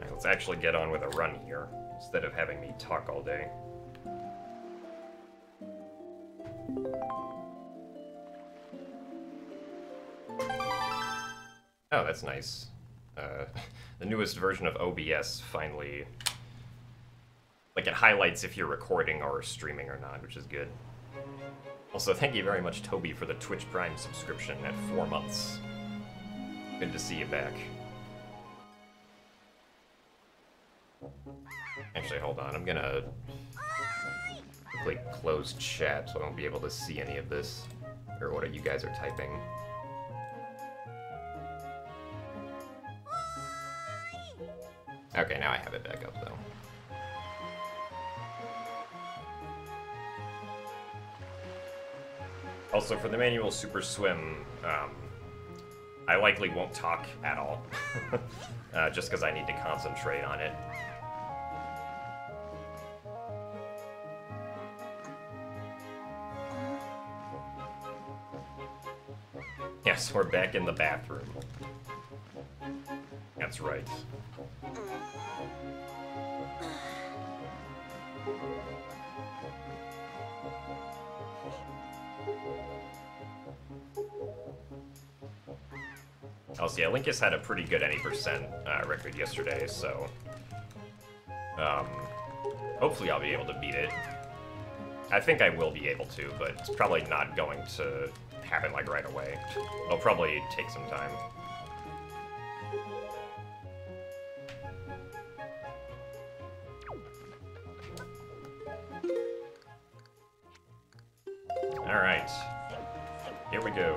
Alright, let's actually get on with a run here, instead of having me talk all day. Oh, that's nice. The newest version of OBS finally... Like, it highlights if you're recording or streaming or not, which is good. Also, thank you very much, Toby, for the Twitch Prime subscription at 4 months. Good to see you back. Actually, hold on, I'm gonna... like, close chat so I won't be able to see any of this. Or what you guys are typing. Okay, now I have it back up, though. Also, for the manual Super Swim, I likely won't talk at all. Just because I need to concentrate on it. Yes, we're back in the bathroom. That's right. Also, yeah, Linkus had a pretty good any percent record yesterday, so hopefully I'll be able to beat it. I think I will be able to, but it's probably not going to happen like right away. It'll probably take some time. Alright, here we go.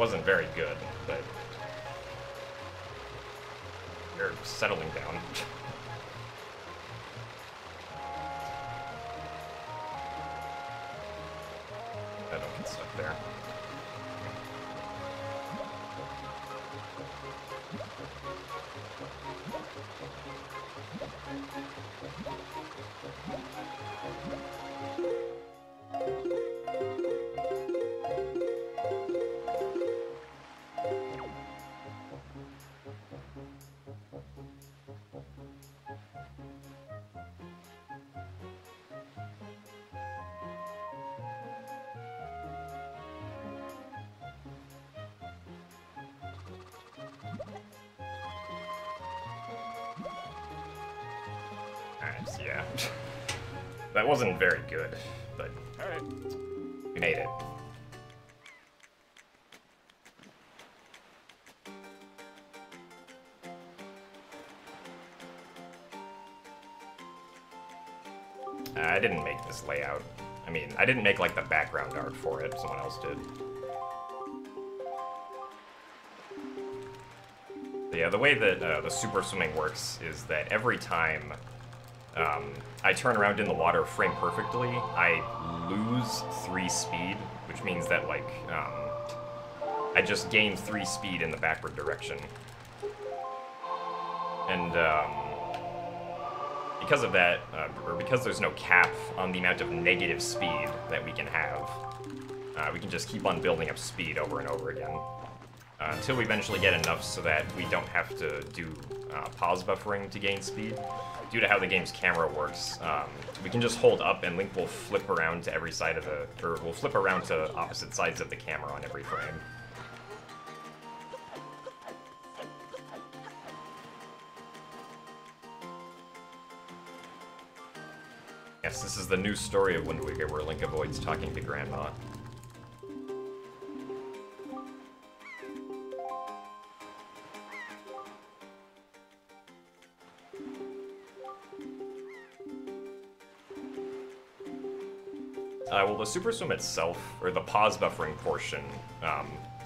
wasn't very good, but they're settling down. I don't get stuck there. Yeah. That wasn't very good, but alright. We made it. I didn't make this layout. I mean, I didn't make, like, the background art for it. Someone else did. But yeah, the way that the super swimming works is that every time I turn around in the water frame perfectly, I lose 3 speed, which means that, like, I just gain 3 speed in the backward direction. And, because of that, or because there's no cap on the amount of negative speed that we can have, we can just keep on building up speed over and over again. Until we eventually get enough so that we don't have to do pause buffering to gain speed. Due to how the game's camera works, we can just hold up and Link will flip around to every side of the, or will flip around to opposite sides of the camera on every frame. Yes, this is the new story of Wind Waker where Link avoids talking to Grandma. Well, the Super Swim itself, or the pause buffering portion,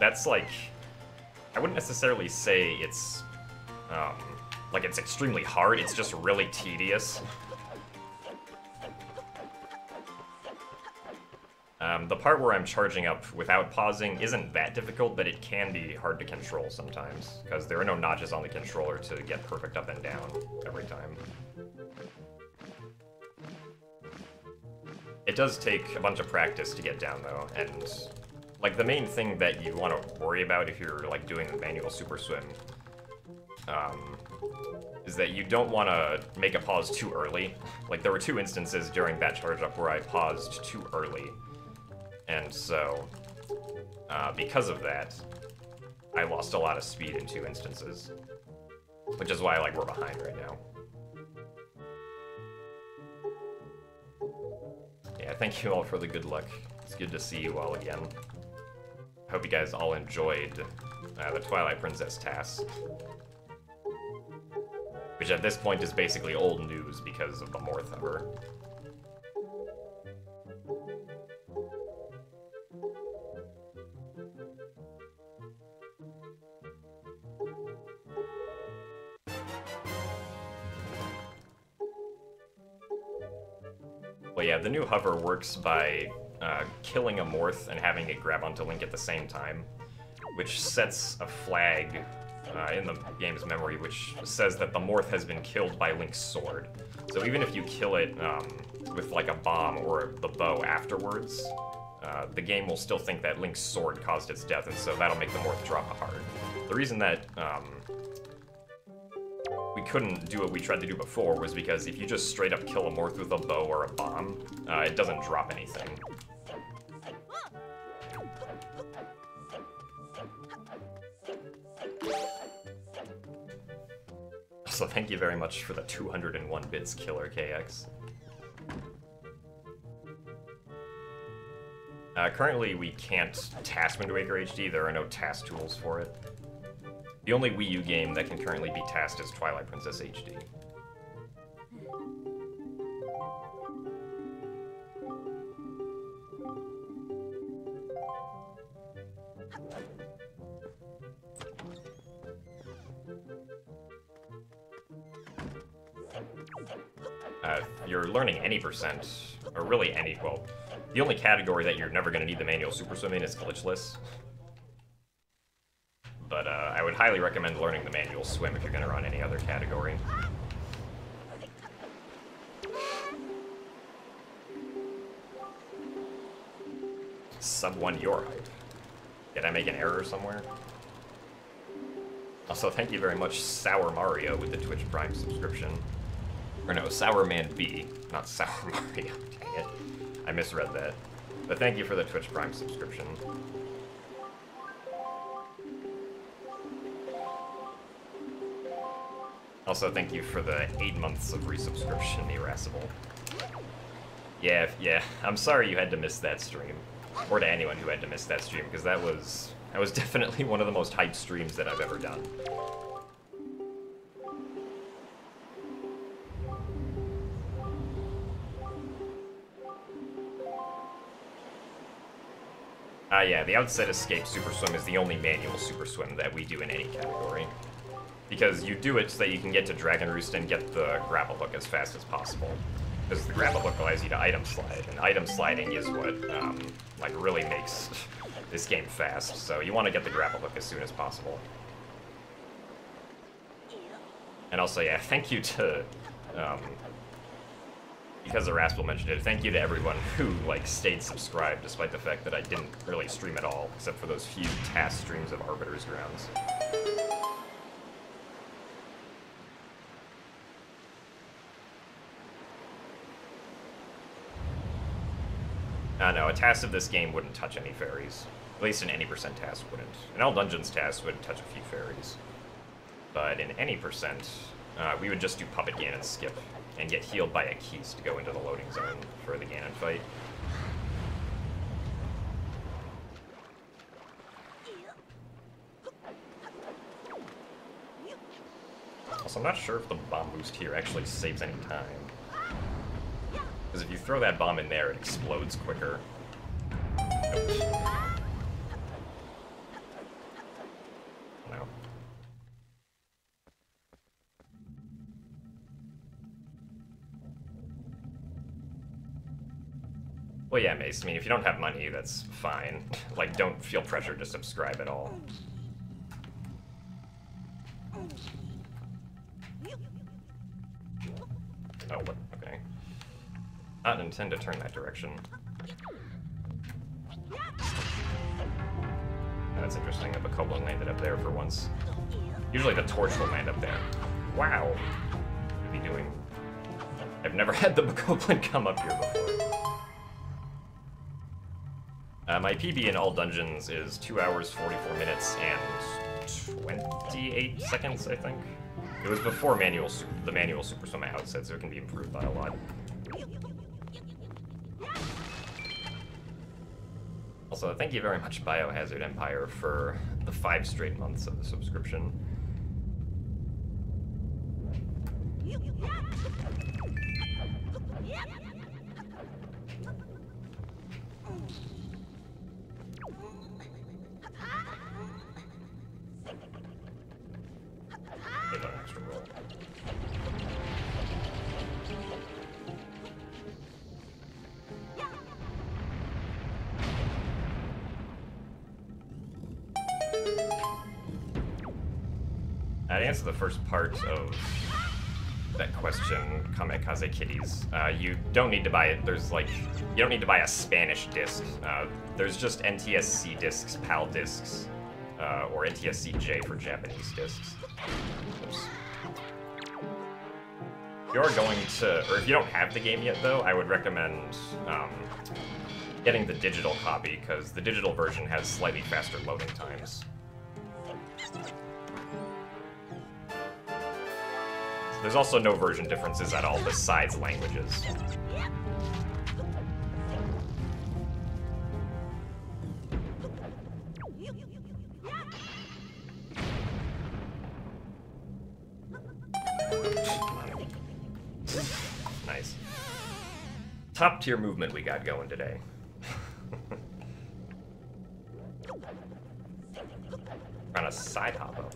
that's like, I wouldn't necessarily say it's, like it's extremely hard, it's just really tedious. The part where I'm charging up without pausing isn't that difficult, but it can be hard to control sometimes, because there are no notches on the controller to get perfect up and down every time. It does take a bunch of practice to get down, though, and, like, the main thing that you want to worry about if you're, like, doing the manual Super Swim, is that you don't want to make a pause too early. Like, there were 2 instances during that charge-up where I paused too early, and so, because of that, I lost a lot of speed in 2 instances, which is why, like, we're behind right now. Yeah, thank you all for the good luck. It's good to see you all again. Hope you guys all enjoyed the Twilight Princess task. Which at this point is basically old news because of the Morth of her. Well, yeah, the new hover works by killing a Morth and having it grab onto Link at the same time, which sets a flag in the game's memory which says that the Morth has been killed by Link's sword. So even if you kill it with like a bomb or the bow afterwards, the game will still think that Link's sword caused its death, and so that'll make the Morth drop a heart. The reason that we couldn't do what we tried to do before was because if you just straight up kill a Morth with a bow or a bomb, it doesn't drop anything. So thank you very much for the 201 bits, Killer KX. Currently we can't task Wind Waker HD, there are no task tools for it. The only Wii U game that can currently be tasked is Twilight Princess HD. you're learning any percent, or really any, well, the only category that you're never going to need the manual super swim in is glitchless. But I would highly recommend learning the manual swim if you're going to run any other category. Sub 1 your height. Did I make an error somewhere? Also, thank you very much, Sour Mario, with the Twitch Prime subscription. Or no, Sour Man B, not Sour Mario. Dang it. I misread that. But thank you for the Twitch Prime subscription. Also, thank you for the 8 months of resubscription, Irascible. Yeah, I'm sorry you had to miss that stream. Or to anyone who had to miss that stream, because that was definitely one of the most hyped streams that I've ever done. Yeah, the Outset Escape Super Swim is the only manual Super Swim that we do in any category. Because you do it so that you can get to Dragon Roost and get the grapple hook as fast as possible. Because the grapple hook allows you to item slide, and item sliding is what, like, really makes this game fast. So you want to get the grapple hook as soon as possible. And also, yeah, thank you to, because Irascible mentioned it, thank you to everyone who, like, stayed subscribed despite the fact that I didn't really stream at all, except for those few task streams of Arbiter's Grounds. No, a task of this game wouldn't touch any fairies. At least an any percent task wouldn't. An All Dungeons task would touch a few fairies. But in any percent, we would just do Puppet Ganon skip and get healed by a Keys to go into the loading zone for the Ganon fight. Also, I'm not sure if the bomb boost here actually saves any time. Because if you throw that bomb in there, it explodes quicker. Oops. No. Well, yeah, Mace, I mean, if you don't have money, that's fine. Like, don't feel pressured to subscribe at all. Oh, what? Okay. I didn't intend to turn that direction. That's interesting that the Bokoblin landed up there for once. Usually the torch will land up there. Wow. What are you doing? I've never had the Bokoblin come up here before. My PB in all dungeons is 2 hours, 44 minutes, and 28 seconds, I think. It was before the manual Super Swim Outset, so it can be improved by a lot. Also, thank you very much, Biohazard Empire, for the 5 straight months of the subscription. Give an extra roll. To answer the first part of that question, Kamikaze Kitties, you don't need to buy it. There's like, you don't need to buy a Spanish disc. There's just NTSC discs, PAL discs, or NTSC-J for Japanese discs. Oops. If you're going to, or if you don't have the game yet though, I would recommend getting the digital copy, because the digital version has slightly faster loading times. There's also no version differences at all besides languages. Nice. Top tier movement we got going today. We're on a side hop up.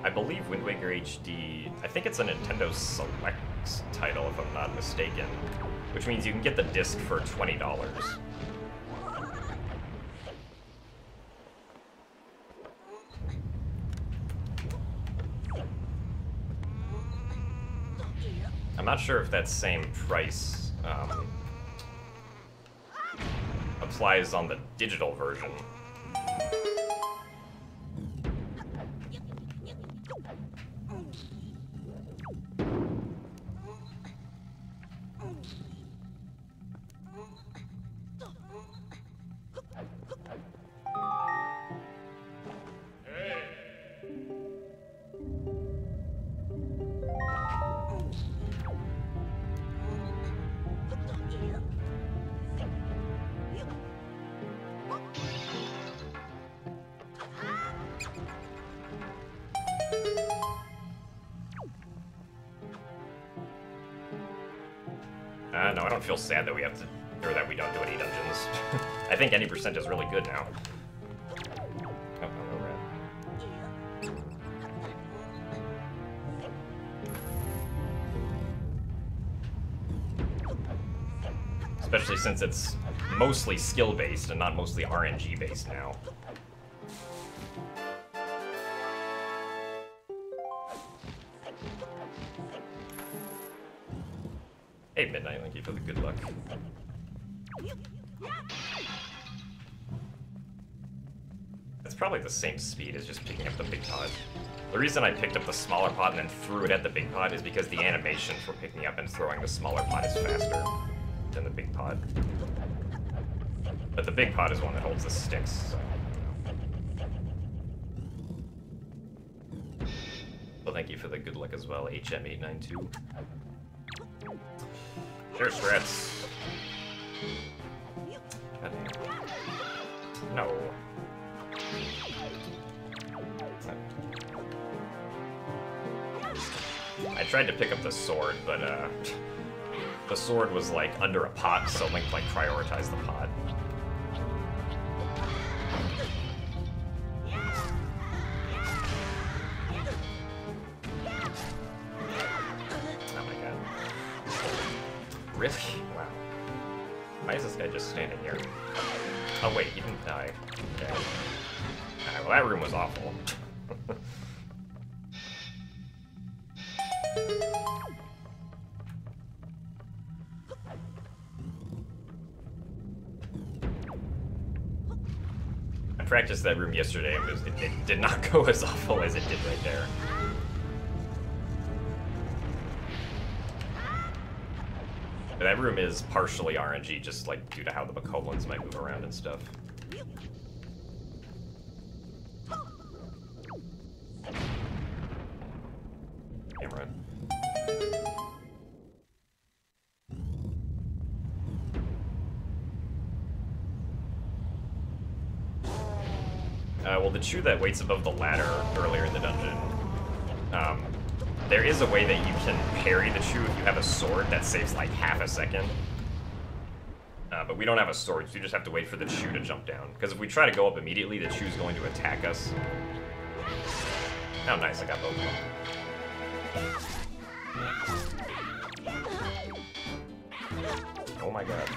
I believe Wind Waker HD, I think it's a Nintendo Select title if I'm not mistaken, which means you can get the disc for $20. I'm not sure if that same price applies on the digital version. No, I don't feel sad that we have to, or that we don't do any dungeons. I think any percent is really good now. Oh, hello, rat. Especially since it's mostly skill-based and not mostly RNG-based now. Hey, Midnight, thank you for the good luck. It's probably the same speed as just picking up the big pod. The reason I picked up the smaller pod and then threw it at the big pod is because the animation for picking up and throwing the smaller pod is faster than the big pod. But the big pod is one that holds the sticks, so... Well, thank you for the good luck as well, HM892. Sure, Strats. No. I tried to pick up the sword, but the sword was like under a pot, so Link like prioritized the pot. Really? Wow. Why is this guy just standing here? Oh wait, he didn't die. Okay. Alright, well that room was awful. I practiced that room yesterday and it did not go as awful as it did right there. That room is partially RNG, just like due to how the Bokoblins might move around and stuff. Camera. Well, the Chew that waits above the ladder earlier in the dungeon, there is a way that you can parry the Chew if you have a sword that saves like half a second. But we don't have a sword, so you just have to wait for the Chew to jump down. Because if we try to go up immediately, the Chew's going to attack us. Oh, nice, I got both of them. Oh my god.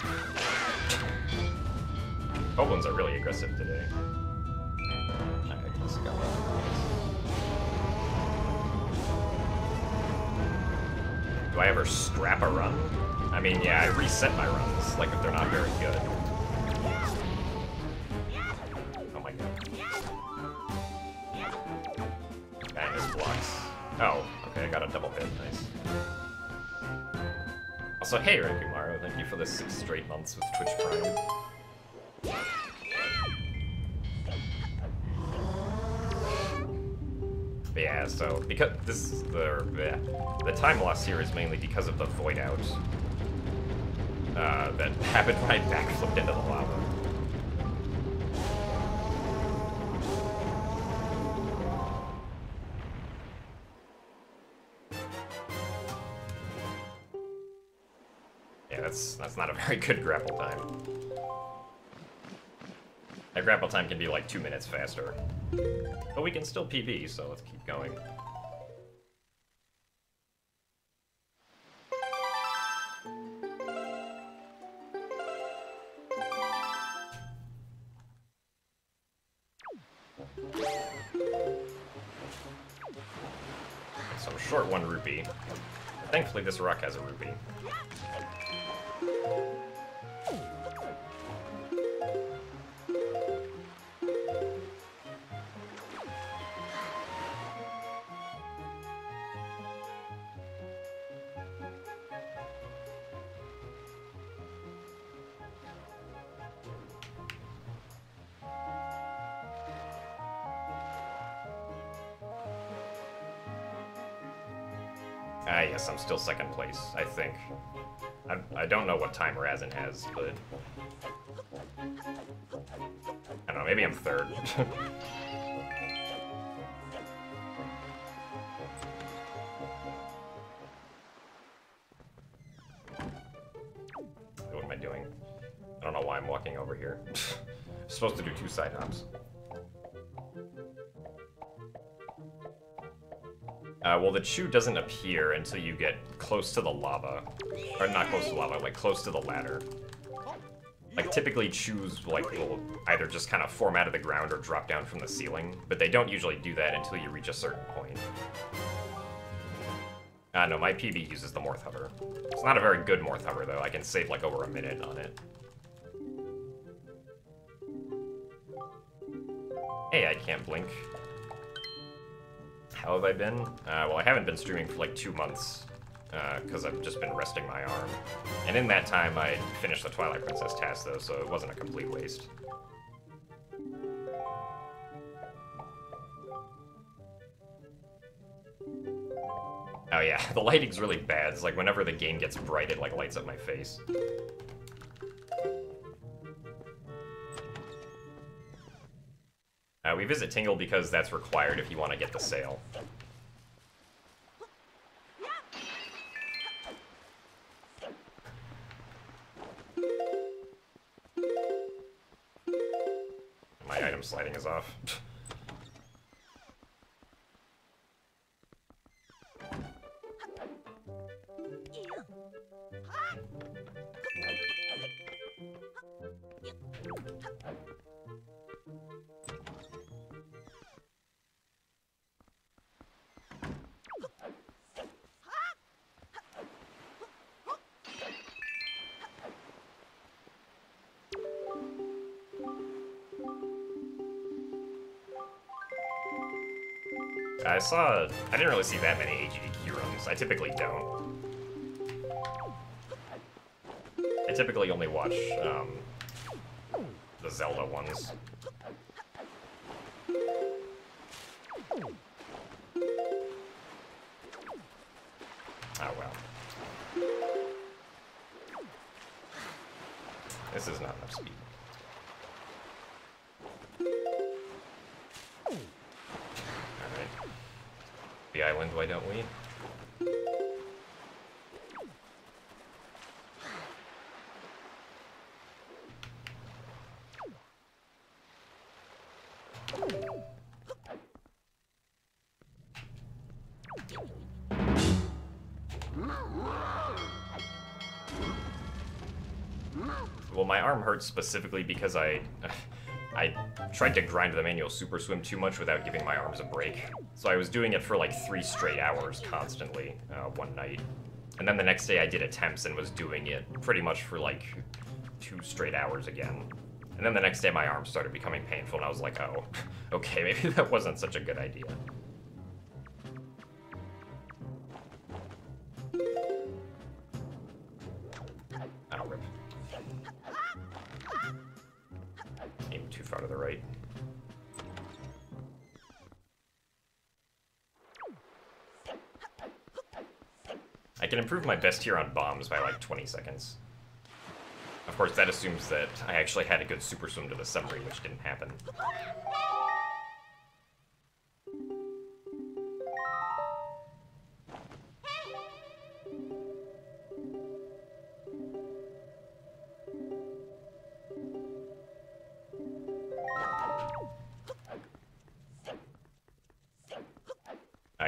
Goblins are really aggressive today. I just got Do I ever scrap a run? I mean, yeah, I reset my runs, like if they're not very good. Oh my god. Bang, this blocks. Oh, okay, I got a double hit, nice. Also, hey, Rekumaru, thank you for the 6 straight months with Twitch Prime. Yeah, so because this is the time loss here is mainly because of the void out that happened when I backflipped into the lava. Yeah, that's not a very good grapple time. That grapple time can be like 2 minutes faster. But we can still PB, so let's keep going. So I'm short 1 rupee. Thankfully this rock has a rupee. Ah, yes, I'm still second place, I think. I don't know what time Razin has, but... I don't know, maybe I'm third. What am I doing? I don't know why I'm walking over here. I'm supposed to do 2 side hops. Well, the chew doesn't appear until you get close to the lava. Or not close to lava, like close to the ladder. Like, typically chews, like, will either just kind of form out of the ground or drop down from the ceiling, but they don't usually do that until you reach a certain point. No, my PB uses the Morth Hover. It's not a very good Morth Hover, though. I can save, like, over a minute on it. Hey, I can't blink. How have I been? Well, I haven't been streaming for like 2 months, because I've just been resting my arm. And in that time, I finished the Twilight Princess task, though, so it wasn't a complete waste. Oh yeah, the lighting's really bad. It's like whenever the game gets bright, it like lights up my face. We visit Tingle because that's required if you want to get the sale. My item sliding is off. I didn't really see that many AGDQ runs. I typically don't. I typically only watch, the Zelda ones. Oh well. This is not enough speed. The island, why don't we? Well, my arm hurts specifically because I tried to grind the manual super swim too much without giving my arms a break. So I was doing it for like 3 straight hours constantly, one night. And then the next day I did attempts and was doing it pretty much for like 2 straight hours again. And then the next day my arms started becoming painful and I was like, oh, okay, maybe that wasn't such a good idea. Oh, rip. Aim too far to the right. I can improve my best here on bombs by like 20 seconds. Of course, that assumes that I actually had a good super swim to the submarine, which didn't happen.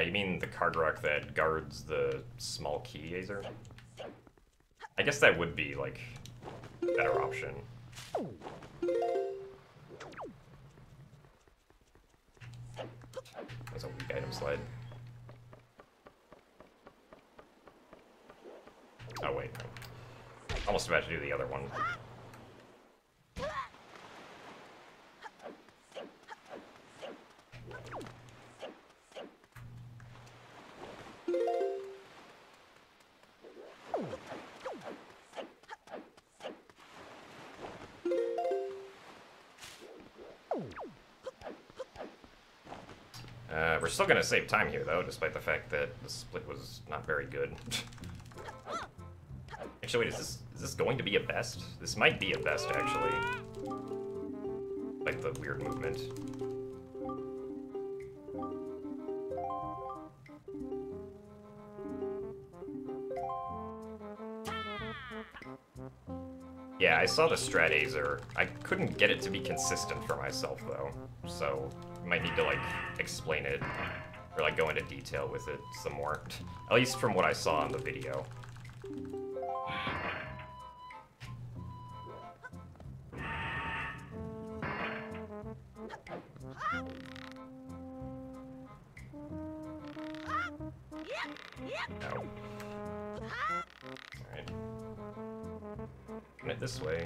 You mean the card rock that guards the small key Azer? I guess that would be, like, a better option. There's a weak item slide. Oh, wait, no. Almost about to do the other one. We're still gonna save time here, though, despite the fact that the split was not very good. Actually, wait, is this going to be a best? This might be a best, actually. Like the weird movement. Yeah, I saw the strat Azer. I couldn't get it to be consistent for myself, though. So, you might need to, like, explain it. Or, like, go into detail with it some more. At least from what I saw in the video. No. Alright. Run it this way.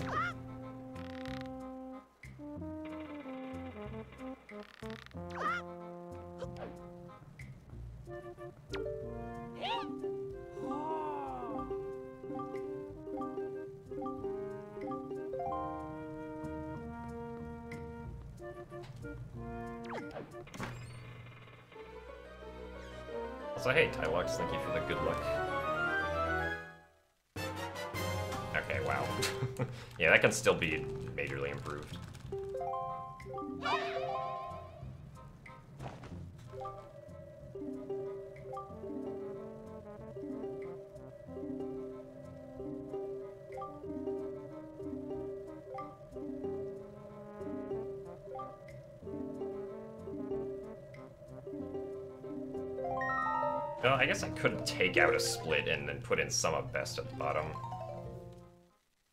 So hey, Tylox, thank you for the good luck. Okay, wow. Yeah, that can still be majorly improved. Well, I guess I could take out a split and then put in some of best at the bottom.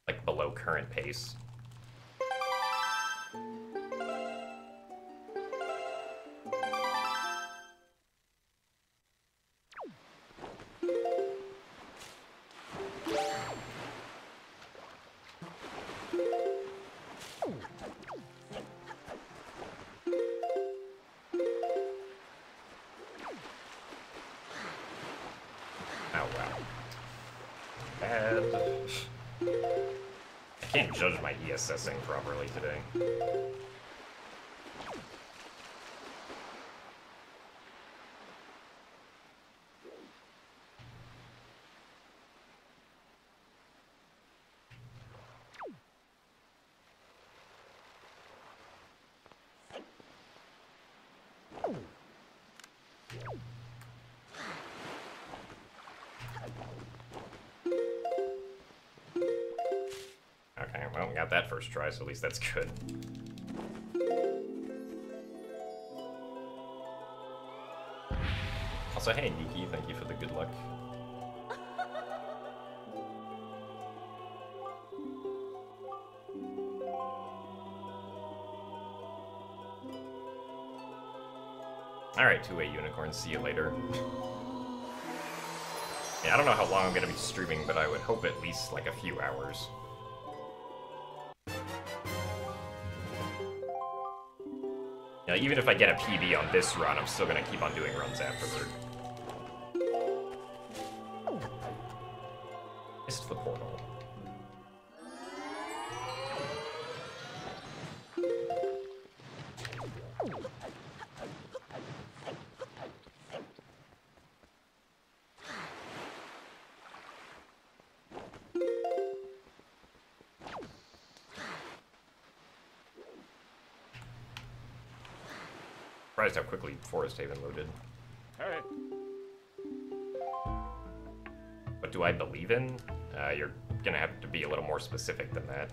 Like below current pace. Oh, wow. Bad. I can't judge my ESSing properly today. Okay, well, we got that first try, so at least that's good. Also, hey, Niki, thank you for the good luck. Alright, two-way unicorn, see you later. Yeah, I don't know how long I'm gonna be streaming, but I would hope at least like a few hours. Yeah, even if I get a PB on this run, I'm still gonna keep on doing runs afterward. Missed the portal. Surprised how quickly Forest Haven loaded. Hey. What do I believe in? You're gonna have to be a little more specific than that.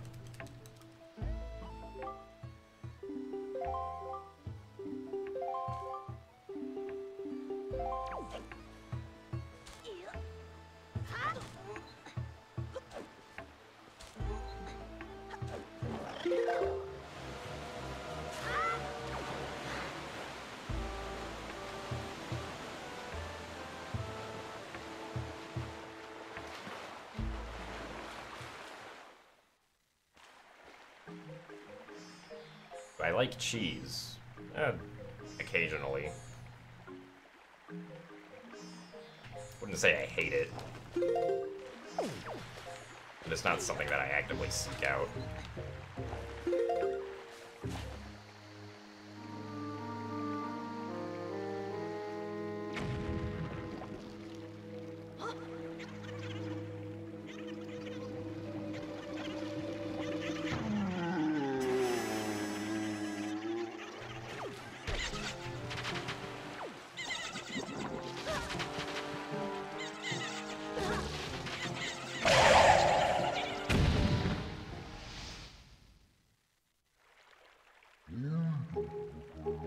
I like cheese. Occasionally. Wouldn't say I hate it. But it's not something that I actively seek out.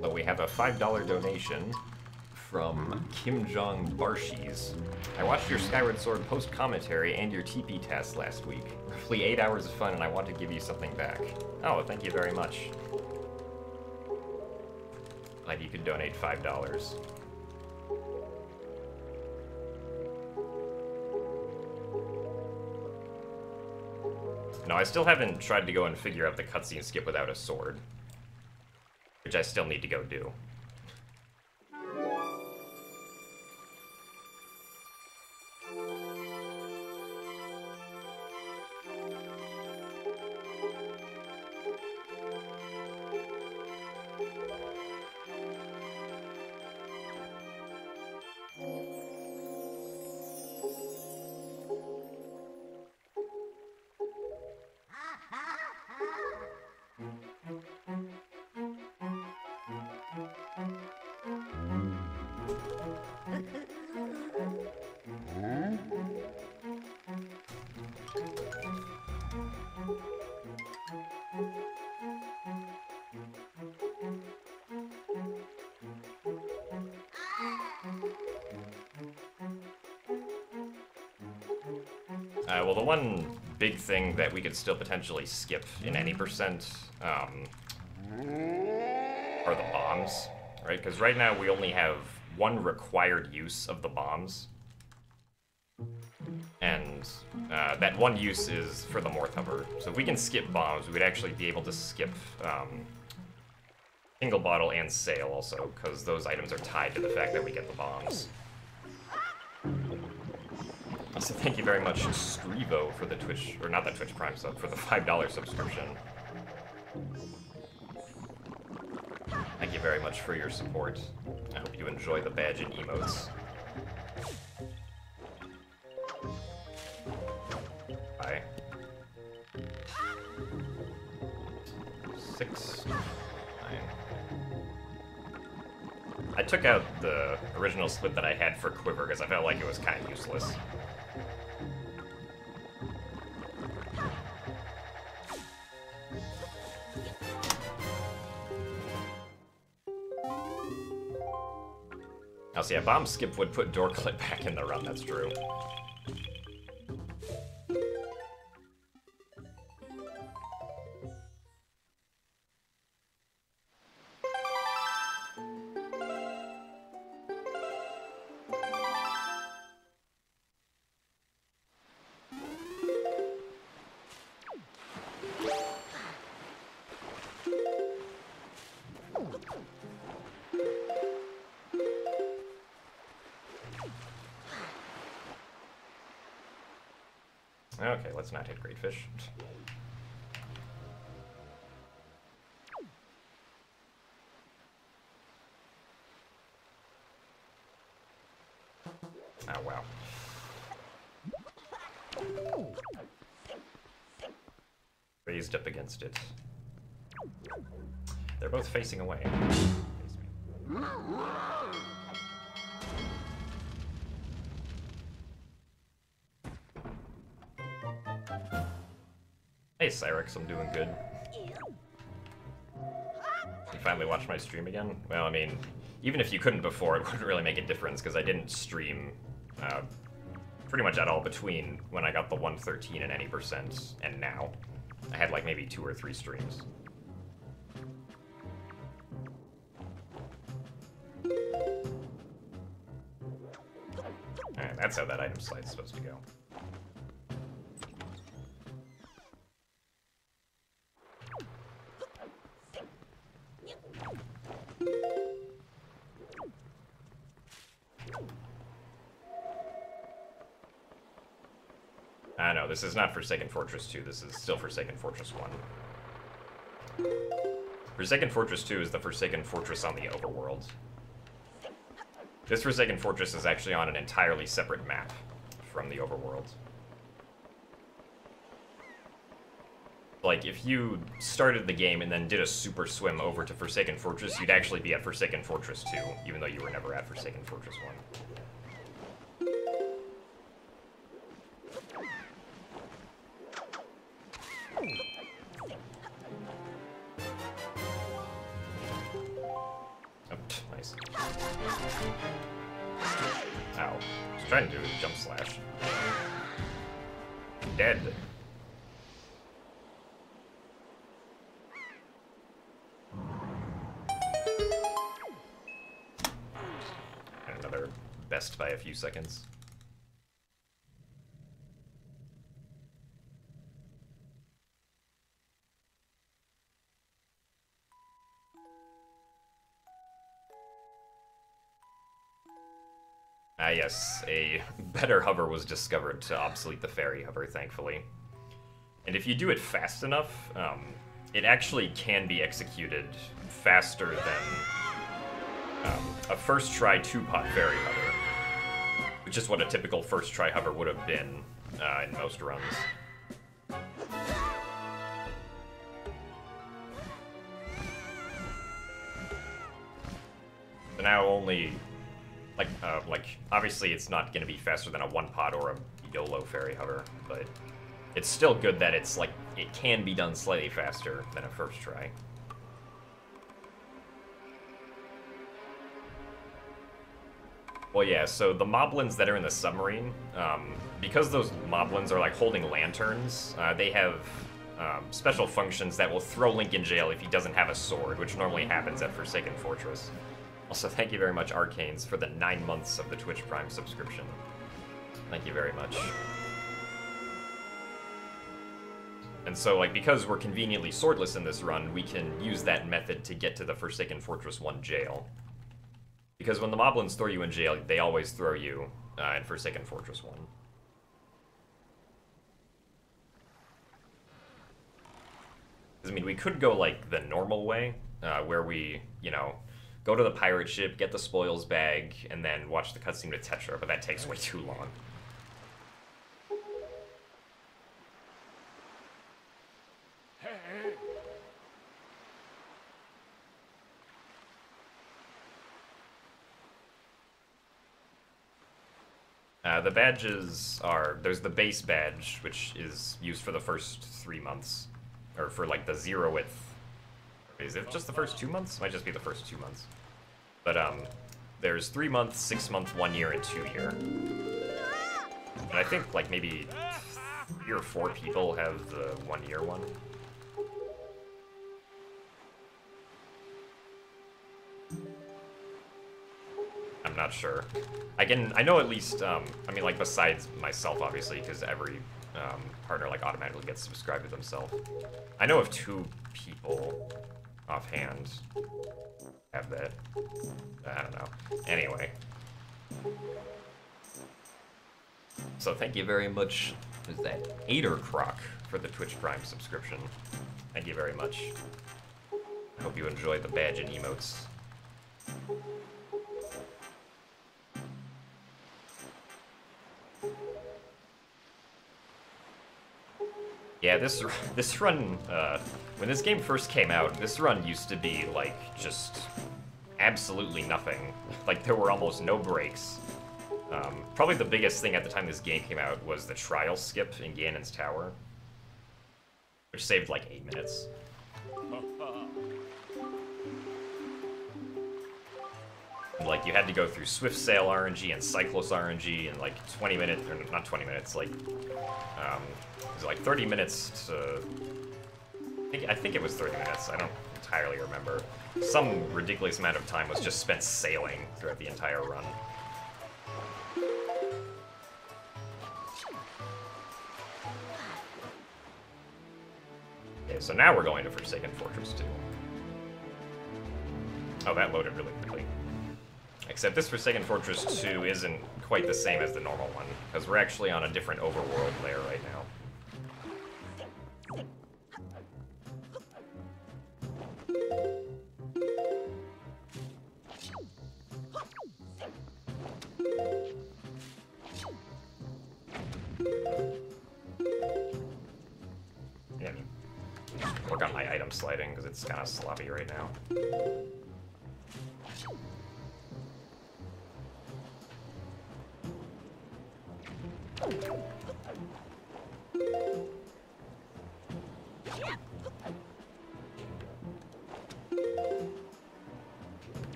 So we have a $5 donation from Kim Jong Barshies. I watched your Skyward Sword post-commentary and your TP test last week. Roughly 8 hours of fun, and I want to give you something back. Oh, thank you very much. Glad you could donate $5. No, I still haven't tried to go and figure out the cutscene skip without a sword. Which I still need to go do. Well, the one big thing that we could still potentially skip in any percent are the bombs, right? Because right now we only have one required use of the bombs. And that one use is for the Morth Hover. So if we can skip bombs, we would actually be able to skip Single Bottle and Sail also, because those items are tied to the fact that we get the bombs. So thank you very much, Scrivo, for the Twitch, or not the Twitch Prime sub, for the $5 subscription. Thank you very much for your support. I hope you enjoy the badge and emotes. Bye. 6, 9. I took out the original split that I had for Quiver because I felt like it was kind of useless. Oh, so yeah, Bomb Skip would put Doorclip back in the run, that's true. Okay, let's not hit Great Fish. Oh, wow. Raised up against it. They're both facing away. Hey Cyrix, I'm doing good. You finally watched my stream again? Well, I mean, even if you couldn't before, it wouldn't really make a difference, because I didn't stream pretty much at all between when I got the 113 and any percent and now. I had like maybe 2 or 3 streams. Alright, that's how that item slide's supposed to go. No, this is not Forsaken Fortress 2, this is still Forsaken Fortress 1. Forsaken Fortress 2 is the Forsaken Fortress on the overworld. This Forsaken Fortress is actually on an entirely separate map from the overworld. Like, if you started the game and then did a super swim over to Forsaken Fortress, you'd actually be at Forsaken Fortress 2, even though you were never at Forsaken Fortress 1. Oh, nice. Ow. I was trying to do a jump slash. Dead. And another best by a few seconds. Ah yes, a better hover was discovered to obsolete the fairy hover, thankfully. And if you do it fast enough, it actually can be executed faster than a first try two-pot fairy hover, which is what a typical first try hover would have been in most runs. So now only... Like, obviously it's not going to be faster than a one-pot or a YOLO fairy hover, but it's still good that it's, like, it can be done slightly faster than a first try. Well, yeah, so the moblins that are in the submarine, because those moblins are, like, holding lanterns, they have special functions that will throw Link in jail if he doesn't have a sword, which normally happens at Forsaken Fortress. Also, thank you very much, Arcanes, for the 9 months of the Twitch Prime subscription. Thank you very much. And so, like, because we're conveniently swordless in this run, we can use that method to get to the Forsaken Fortress 1 jail. Because when the moblins throw you in jail, they always throw you in Forsaken Fortress 1. I mean, we could go, like, the normal way, where we, you know, go to the pirate ship, get the spoils bag, and then watch the cutscene with Tetra, but that takes way too long. The badges are... There's the base badge, which is used for the first 3 months. Or for, like, the 0th... Is it just the first 2 months? Might just be the first 2 months. But, there's 3 months, 6 month, 1 year, and 2 year. And I think, like, maybe 3 or 4 people have the 1 year one. I'm not sure. I know at least, I mean, like, besides myself, obviously, because every partner, like, automatically gets subscribed to themselves. I know of 2 people offhand have that. I don't know. Anyway. So thank you very much. Is that Adercroc for the Twitch Prime subscription? Thank you very much. I hope you enjoy the badge and emotes. Yeah, this run, when this game first came out, this run used to be, like, just absolutely nothing. Like, there were almost no breaks. Probably the biggest thing at the time this game came out was the trial skip in Ganon's Tower, which saved, like, 8 minutes. Like, you had to go through Swift Sail RNG and Cyclos RNG in, like, 20 minutes, or not 20 minutes, like, it was like 30 minutes to... I think it was 30 minutes, I don't entirely remember. Some ridiculous amount of time was just spent sailing throughout the entire run. Okay, so now we're going to Forsaken Fortress 2. Oh, that loaded really quickly. Except this Forsaken Fortress 2 isn't quite the same as the normal one, because we're actually on a different overworld layer right now. Yeah, work on my item sliding, because it's kind of sloppy right now.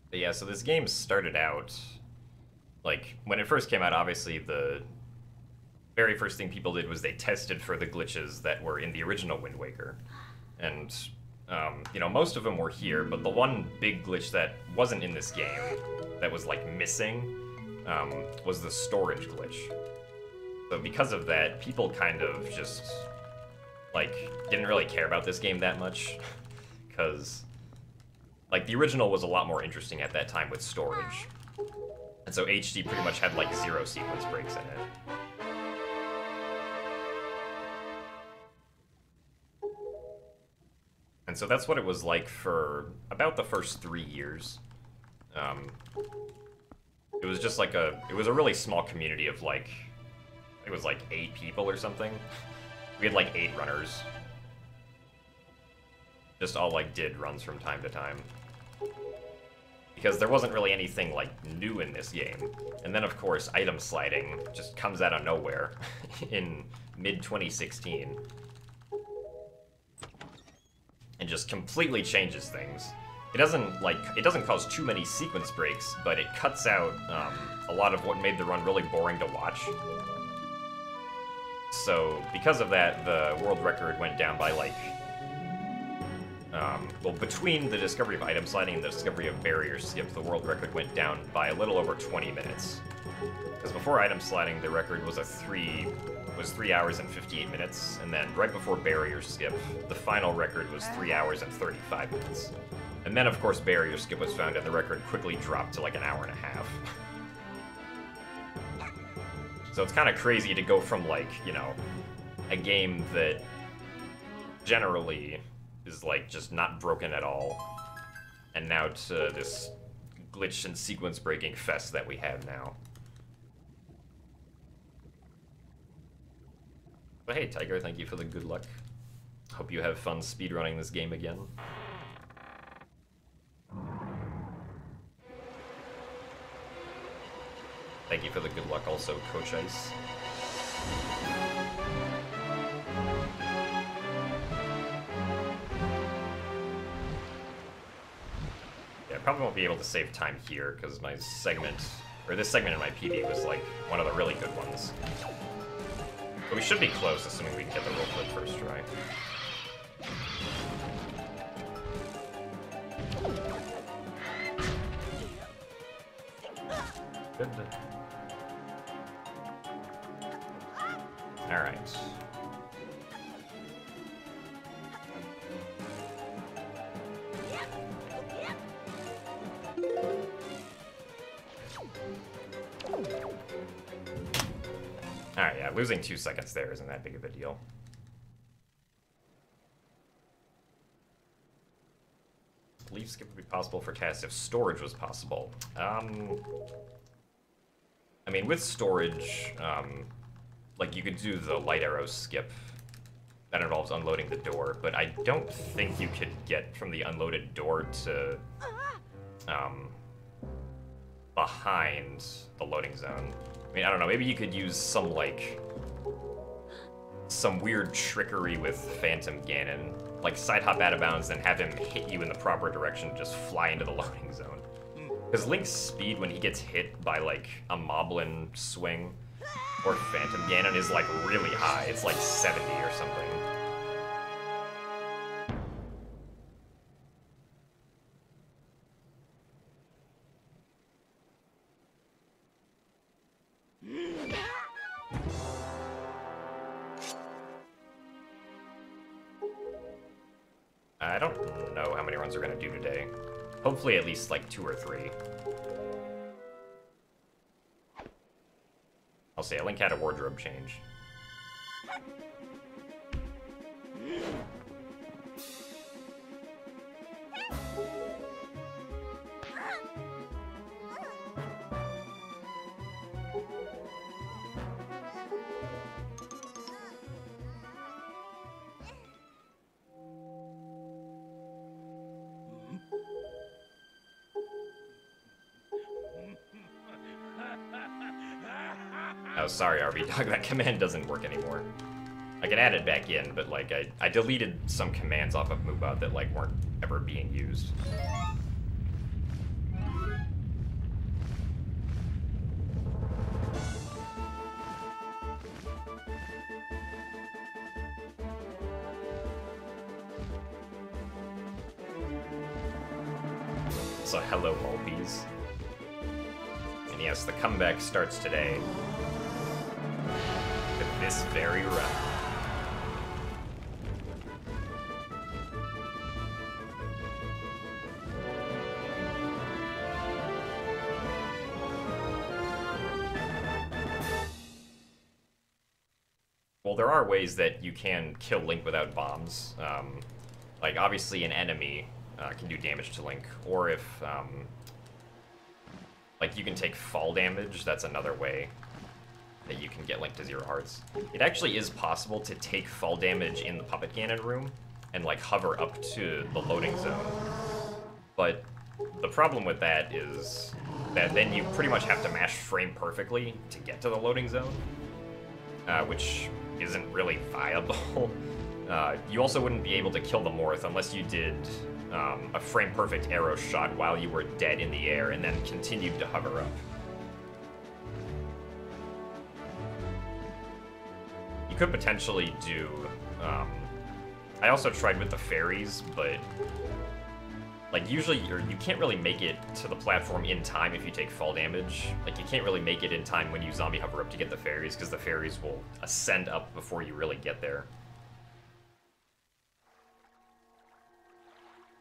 But yeah, so this game started out, like, when it first came out, obviously the very first thing people did was they tested for the glitches that were in the original Wind Waker. And, you know, most of them were here, but the one big glitch that wasn't in this game, that was, like, missing, was the storage glitch. So because of that, people kind of just, like, didn't really care about this game that much, because... like, the original was a lot more interesting at that time with storage. And so HD pretty much had, like, 0 sequence breaks in it. And so that's what it was like for about the first 3 years. It was just like it was a really small community of, like, it was like 8 people or something. We had, like, 8 runners. Just all, like, did runs from time to time. Because there wasn't really anything, like, new in this game. And then, of course, item sliding just comes out of nowhere in mid-2016. And just completely changes things. It doesn't cause too many sequence breaks, but it cuts out a lot of what made the run really boring to watch. So, because of that, the world record went down by, like, well, between the discovery of item sliding and the discovery of barrier skip, the world record went down by a little over 20 minutes. Because before item sliding, the record was 3 hours and 58 minutes, and then right before barrier skip, the final record was 3 hours and 35 minutes. And then, of course, barrier skip was found, and the record quickly dropped to like an hour and a half. So it's kind of crazy to go from, like, you know, a game that generally is, like, just not broken at all, and now to this glitch and sequence breaking fest that we have now. But hey, Tiger, thank you for the good luck. Hope you have fun speedrunning this game again. Thank you for the good luck also, Coach Ice. Yeah, I probably won't be able to save time here, because my segment, or this segment in my PB was, like, one of the really good ones. But we should be close, assuming we can get the roll flip first try. Good. Alright. Alright, yeah, losing 2 seconds there isn't that big of a deal. Leaf skip would be possible for cast if storage was possible. I mean, with storage, like, you could do the light arrow skip. That involves unloading the door, but I don't think you could get from the unloaded door to, behind the loading zone. I mean, I don't know, maybe you could use some, like, some weird trickery with Phantom Ganon. Like, side hop out of bounds, then have him hit you in the proper direction and just fly into the loading zone. Because Link's speed when he gets hit by, like, a Moblin swing or Phantom Ganon is, like, really high. It's, like, 70 or something. I don't know how many runs we're gonna do today. Hopefully at least like 2 or 3. I'll say, Link had a wardrobe change. Oh, sorry, RB Dog, that command doesn't work anymore. I can add it back in, but like I deleted some commands off of Moobot that like weren't ever being used. So hello, Mulpees. And yes, the comeback starts today. With this very run. Well, there are ways that you can kill Link without bombs. Like, obviously an enemy can do damage to Link, or if, like, you can take fall damage, that's another way that you can get Link to 0 hearts. It actually is possible to take fall damage in the Puppet Cannon room and, like, hover up to the loading zone. But the problem with that is that then you pretty much have to mash frame perfectly to get to the loading zone, which isn't really viable. You also wouldn't be able to kill the Morph unless you did a frame-perfect arrow shot while you were dead in the air and then continued to hover up. You could potentially do... I also tried with the fairies, but... Like, usually you can't really make it to the platform in time if you take fall damage. Like, you can't really make it in time when you zombie hover up to get the fairies, because the fairies will ascend up before you really get there.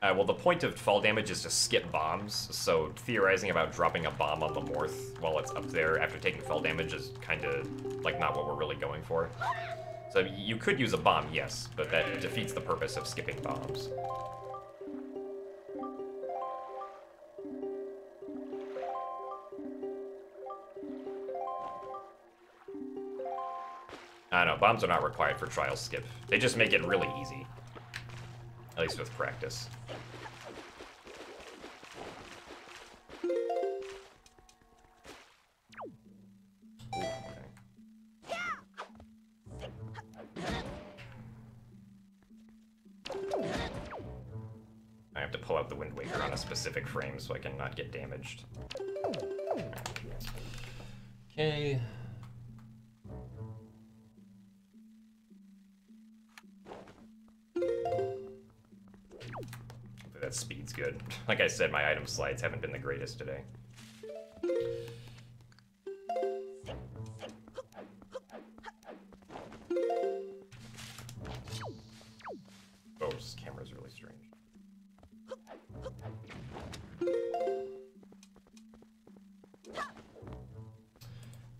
Well, the point of fall damage is to skip bombs, so theorizing about dropping a bomb on the Morph while it's up there after taking fall damage is kind of, like, not what we're really going for. So you could use a bomb, yes, but that defeats the purpose of skipping bombs. I don't know, bombs are not required for trial skip. They just make it really easy. At least with practice. Ooh, okay. I have to pull out the Wind Waker on a specific frame so I can not get damaged. Okay. That speed's good. Like I said, my item slides haven't been the greatest today. Oh, this camera's really strange.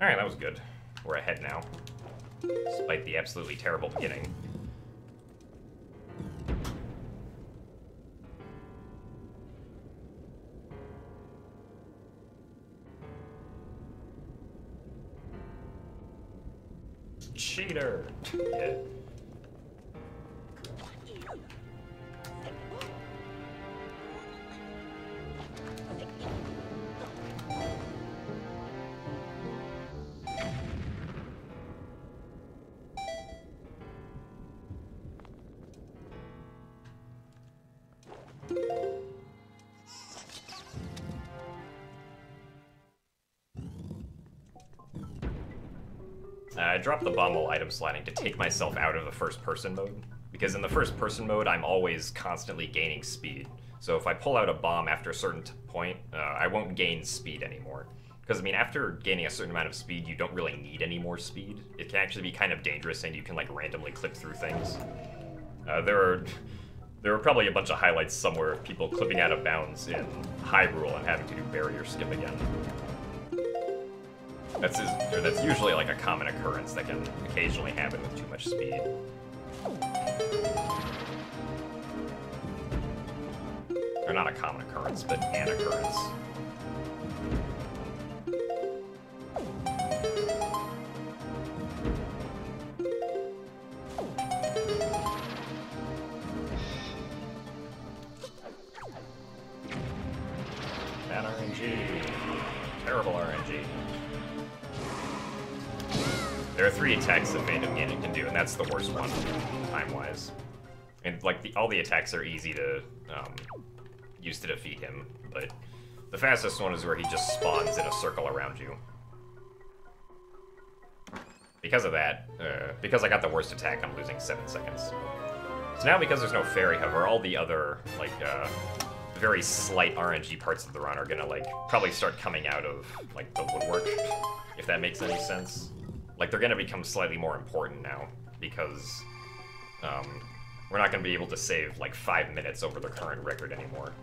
Alright, that was good. We're ahead now, despite the absolutely terrible beginning. Cheater! Yeah. I dropped the bomb while item sliding to take myself out of the first-person mode, because in the first-person mode, I'm always constantly gaining speed. So if I pull out a bomb after a certain point, I won't gain speed anymore. Because, I mean, after gaining a certain amount of speed, you don't really need any more speed. It can actually be kind of dangerous, and you can, like, randomly clip through things. There are There were probably a bunch of highlights somewhere of people clipping out of bounds in Hyrule and having to do barrier skip again. That's usually like a common occurrence that can occasionally happen with too much speed. Or not a common occurrence, but an occurrence. Bad RNG. Terrible RNG. There are 3 attacks that Phantom Ganon can do, and that's the worst one, time-wise. And, like, all the attacks are easy to use to defeat him, but the fastest one is where he just spawns in a circle around you. Because of that, because I got the worst attack, I'm losing 7 seconds. So now, because there's no Fairy Hover, all the other, like, very slight RNG parts of the run are gonna, like, probably start coming out of, like, the woodwork, if that makes any sense. Like, they're gonna become slightly more important now, because, we're not gonna be able to save, like, 5 minutes over the current record anymore.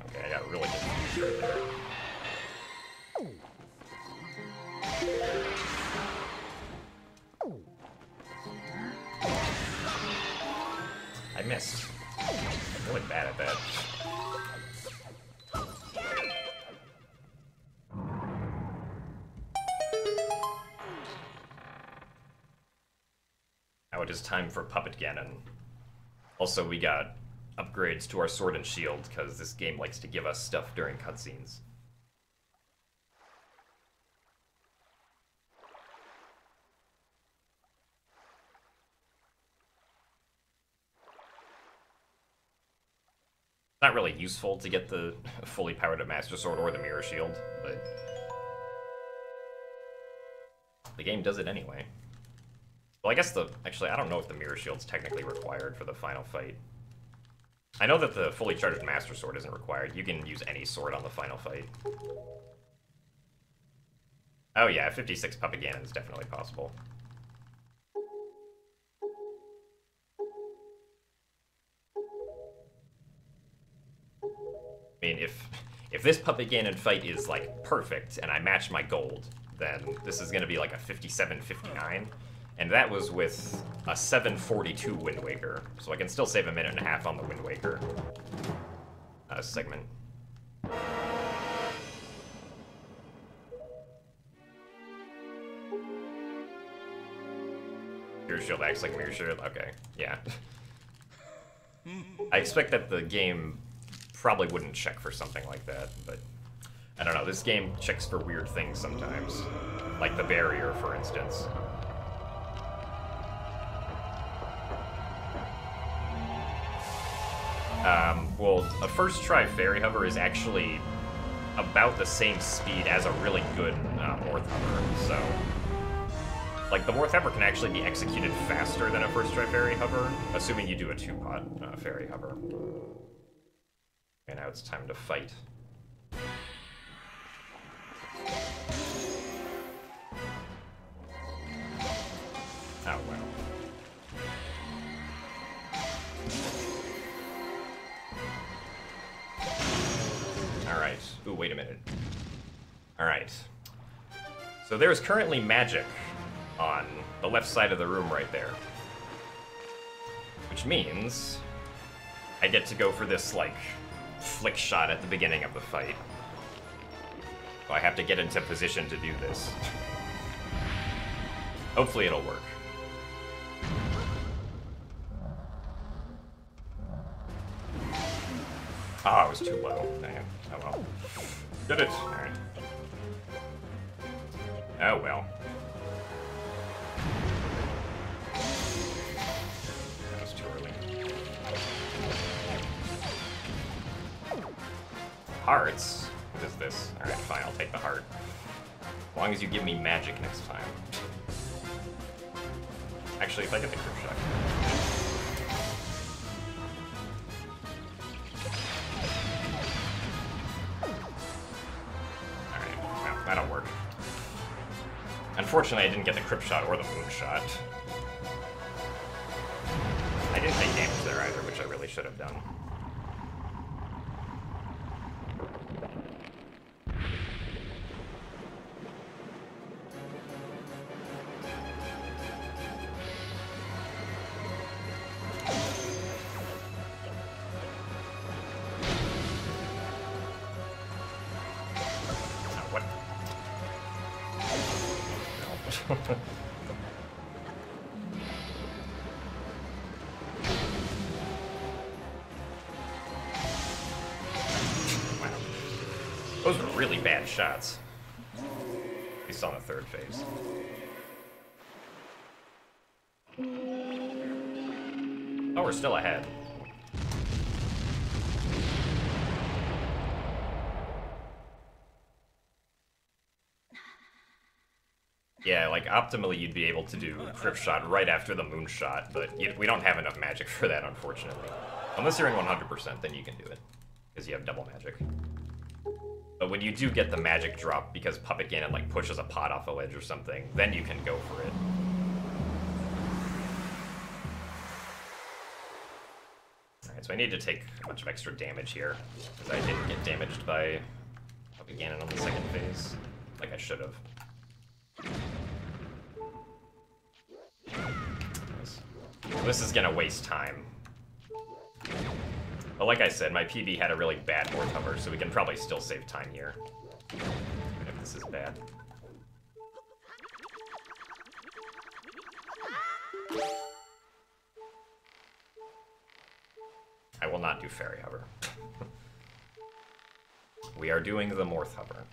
Okay, I got really confused right there. I missed. I'm really bad at that. Now it is time for Puppet Ganon. Also, we got upgrades to our sword and shield, because this game likes to give us stuff during cutscenes. Not really useful to get the fully powered up Master Sword or the Mirror Shield, but the game does it anyway. Well, I guess actually, I don't know if the Mirror Shield's technically required for the final fight. I know that the fully charged Master Sword isn't required. You can use any sword on the final fight. Oh yeah, 56 Puppet Ganon is definitely possible. I mean, if this Puppet Ganon fight is, like, perfect, and I match my gold, then this is gonna be like a 57-59. And that was with a 7:42 Wind Waker, so I can still save a minute and a half on the Wind Waker segment. Mirror Shield acts like Mirror Shield? Okay, yeah. I expect that the game probably wouldn't check for something like that, but I don't know, this game checks for weird things sometimes. Like the barrier, for instance. Well, a first try Fairy Hover is actually about the same speed as a really good Morph Hover, so... Like, the Morph Hover can actually be executed faster than a first try Fairy Hover, assuming you do a 2-pot Fairy Hover. And now it's time to fight. Oh, well. Alright. Ooh, wait a minute. Alright. So there's currently magic on the left side of the room right there. Which means I get to go for this, like, flick shot at the beginning of the fight. So I have to get into position to do this. Hopefully it'll work. Oh, it was too low. Damn. Oh well. Did it. Alright. Oh well. That was too early. hearts. What is this? Alright, fine, I'll take the heart. As long as you give me magic next time. Actually, if I get the crit shot. Alright, no, that'll work. Unfortunately, I didn't get the crit shot or the moon shot. I didn't take damage there either, which I really should have done. Those were really bad shots. At least on the third phase. Oh, we're still ahead. Yeah, like, optimally you'd be able to do Crypt Shot right after the Moon Shot, but we don't have enough magic for that, unfortunately. Unless you're in 100%, then you can do it, because you have double magic. But when you do get the magic drop, because Puppet Ganon, like, pushes a pot off a ledge or something, then you can go for it. Alright, so I need to take a bunch of extra damage here, because I didn't get damaged by Puppet Ganon on the second phase, like I should have. This is gonna waste time. But like I said, my PB had a really bad Morph Hover, so we can probably still save time here. Even if this is bad. I will not do Fairy Hover. We are doing the Morph Hover.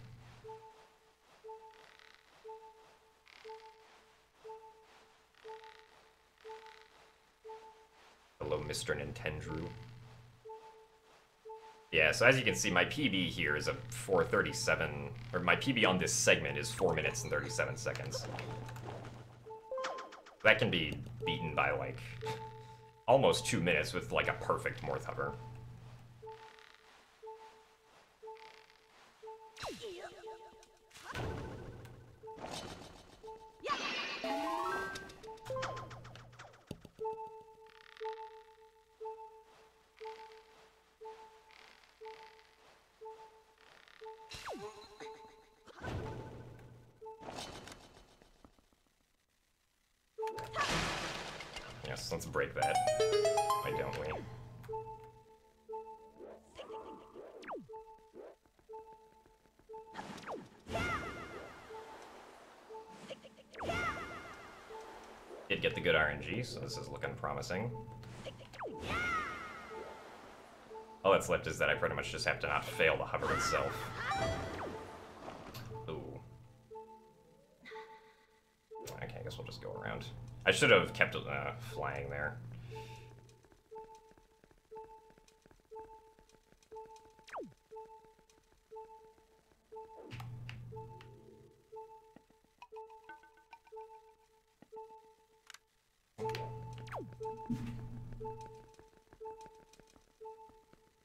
Hello, Mr. Nintendo. Yeah, so as you can see, my PB here is a 4:37, or my PB on this segment is 4 minutes and 37 seconds. That can be beaten by, like, almost 2 minutes with, like, a perfect Morph Hover. Yes, let's break that. Why don't we? Did get the good RNG, so this is looking promising. All that's left is that I pretty much just have to not fail the hover itself. Ooh. Okay, I guess we'll just go around. I should have kept flying there.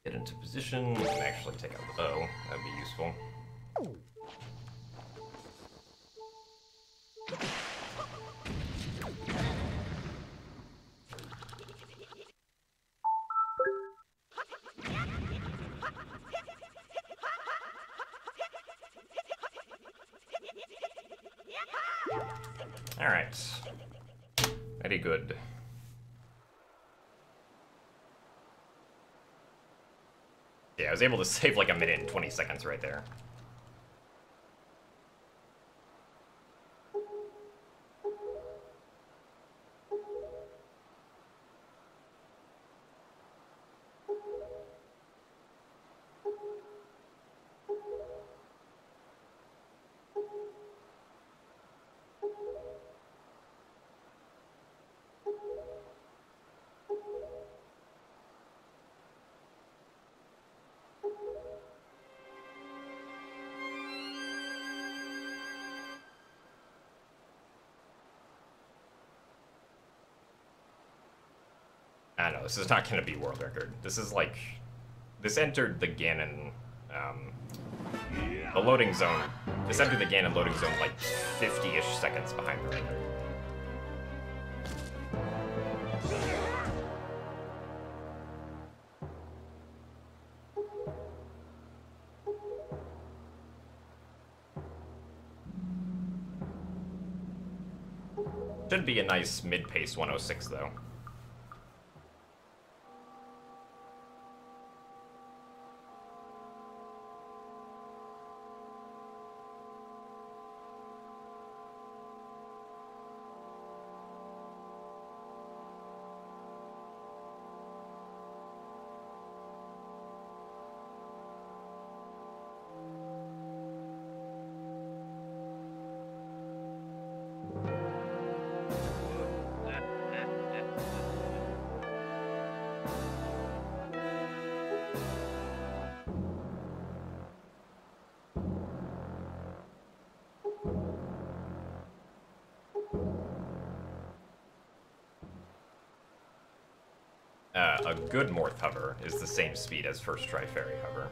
Get into position and actually take out the bow. That'd be useful. Alright. Very good. Yeah, I was able to save like 1 minute and 20 seconds right there. I don't know, this is not going to be world record. This is like... This entered the Ganon... the loading zone... This entered the Ganon loading zone like 50-ish seconds behind the record. Should be a nice mid-pace 106, though. A good Morph hover is the same speed as first try fairy hover.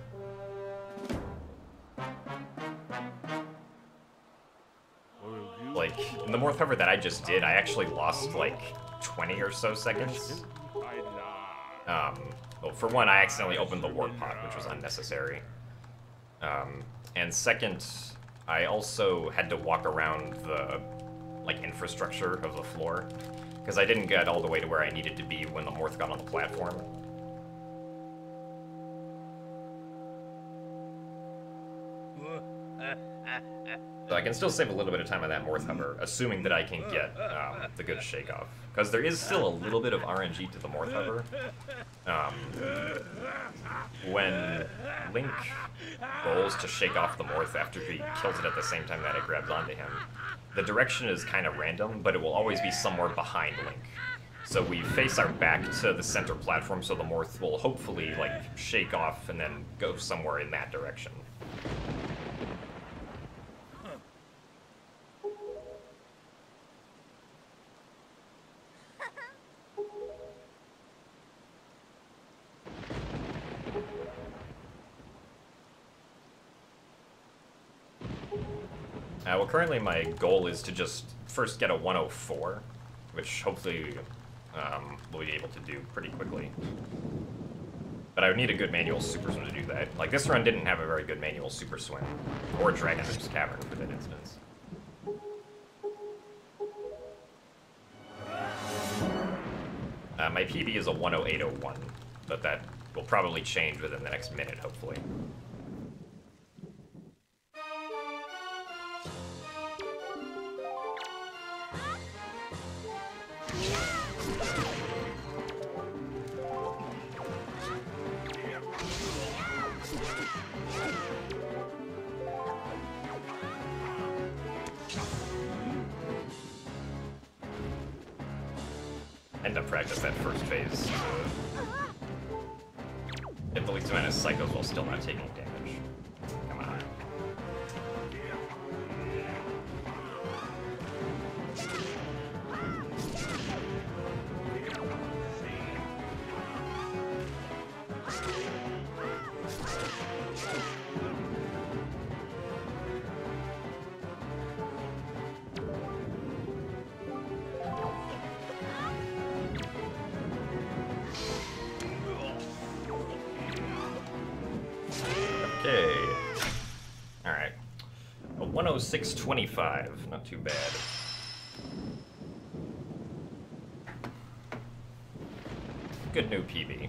Like, in the Morph hover that I just did, I actually lost like 20 or so seconds. Well, for one, I accidentally opened the warp pot, which was unnecessary. And second, I also had to walk around the like infrastructure of the floor, because I didn't get all the way to where I needed to be when the Morph got on the platform. So I can still save a little bit of time on that Morph hover, assuming that I can get the good shake-off. Because there is still a little bit of RNG to the Morph hover. When Link rolls to shake off the Morph after he kills it at the same time that it grabs onto him, the direction is kind of random, but it will always be somewhere behind Link. So we face our back to the center platform, so the Morph will hopefully like shake off and then go somewhere in that direction. Well, currently my goal is to just first get a 104, which hopefully we'll be able to do pretty quickly. But I would need a good manual super swim to do that. Like, this run didn't have a very good manual super swim, or Dragon Rip's Cavern for that instance. My PB is a 108.01, but that will probably change within the next minute, hopefully. End up practice that first phase. Hit the least amount of cycles while still not taking damage. Come on. Okay. Alright. A 106.25. Not too bad. Good new PB.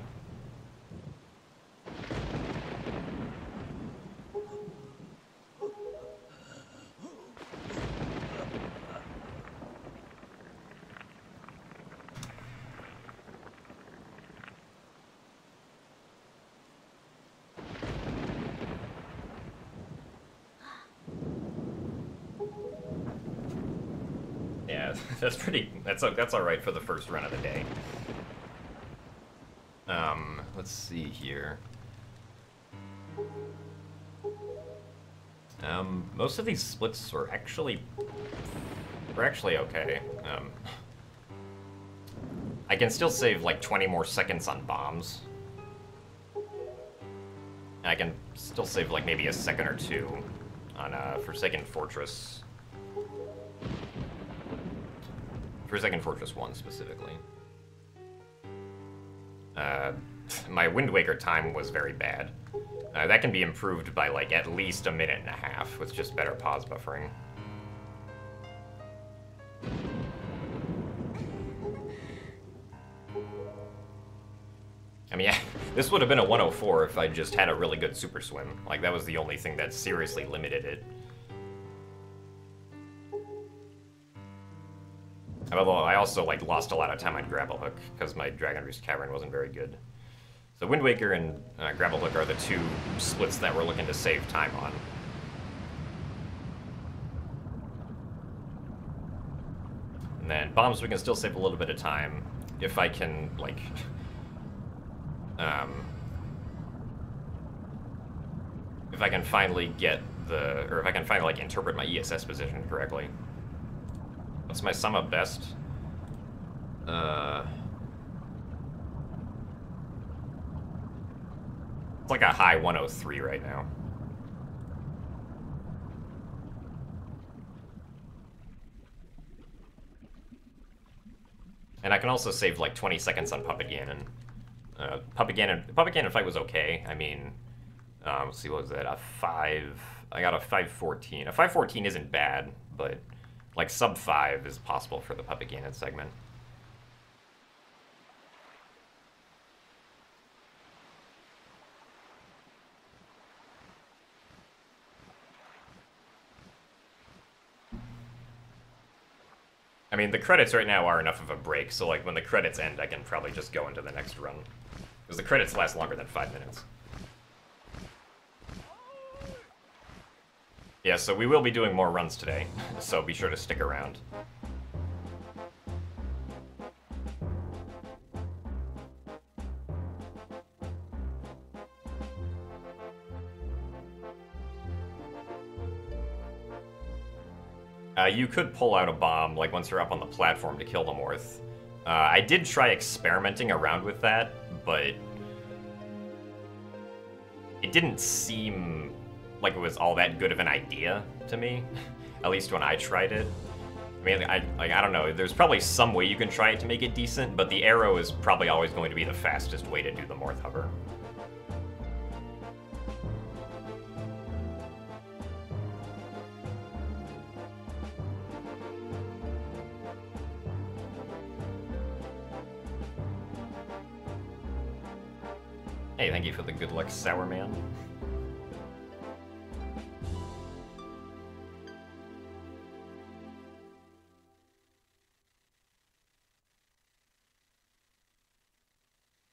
Yeah, that's all right for the first run of the day. Let's see here. Most of these splits were actually okay. I can still save like 20 more seconds on bombs. And I can still save like maybe a second or two on Forsaken Fortress. Forsaken Fortress 1 specifically. My Wind Waker time was very bad. That can be improved by like at least a minute and a half with just better pause buffering. I mean, yeah, this would have been a 104 if I just had a really good super swim. Like, that was the only thing that seriously limited it. Although I also, like, lost a lot of time on Grapple Hook, because my Dragon Roost Cavern wasn't very good. So Wind Waker and Grapple Hook are the two splits that we're looking to save time on. And then bombs, we can still save a little bit of time if I can, like... if I can finally get the... or if I can finally, like, interpret my ESS position correctly. What's my sum of best? It's like a high 103 right now. And I can also save like 20 seconds on Puppet Ganon. Puppet Ganon fight was okay. I mean, let's see, what was that? I got a 514. A 514 isn't bad, but like sub 5 is possible for the Puppet Ganon segment. I mean, the credits right now are enough of a break, so like when the credits end, I can probably just go into the next run. Because the credits last longer than 5 minutes. Yeah, so we will be doing more runs today, so be sure to stick around. You could pull out a bomb, like, once you're up on the platform to kill the Morph. I did try experimenting around with that, but it didn't seem like it was all that good of an idea to me, at least when I tried it. I mean, I don't know, there's probably some way you can try it to make it decent, but the arrow is probably always going to be the fastest way to do the Morph hover. Hey, thank you for the good luck, Sour Man.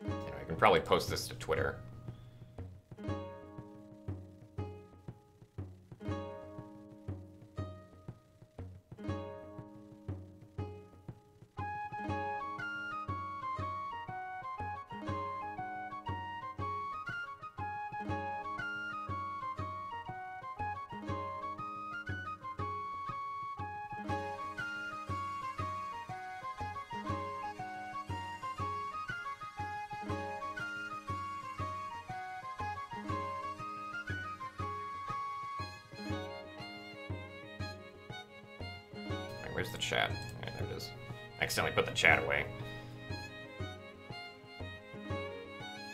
I can probably post this to Twitter. Where's the chat? Yeah, there it is. I accidentally put the chat away.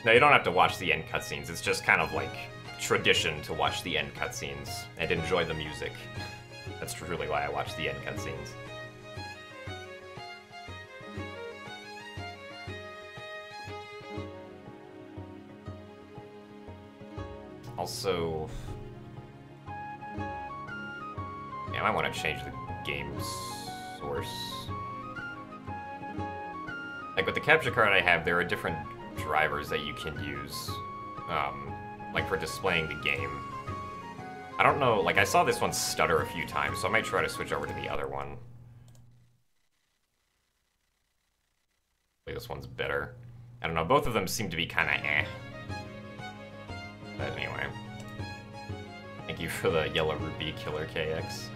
No, you don't have to watch the end cutscenes. It's just kind of like tradition to watch the end cutscenes and enjoy the music. That's truly why I watch the end cutscenes. Also, yeah, I might want to change the game source. Like with the capture card I have, there are different drivers that you can use, like for displaying the game. I don't know, like I saw this one stutter a few times, so I might try to switch over to the other one. This one's better. I don't know, both of them seem to be kind of eh. But anyway. Thank you for the Yellow Rupee Killer KX.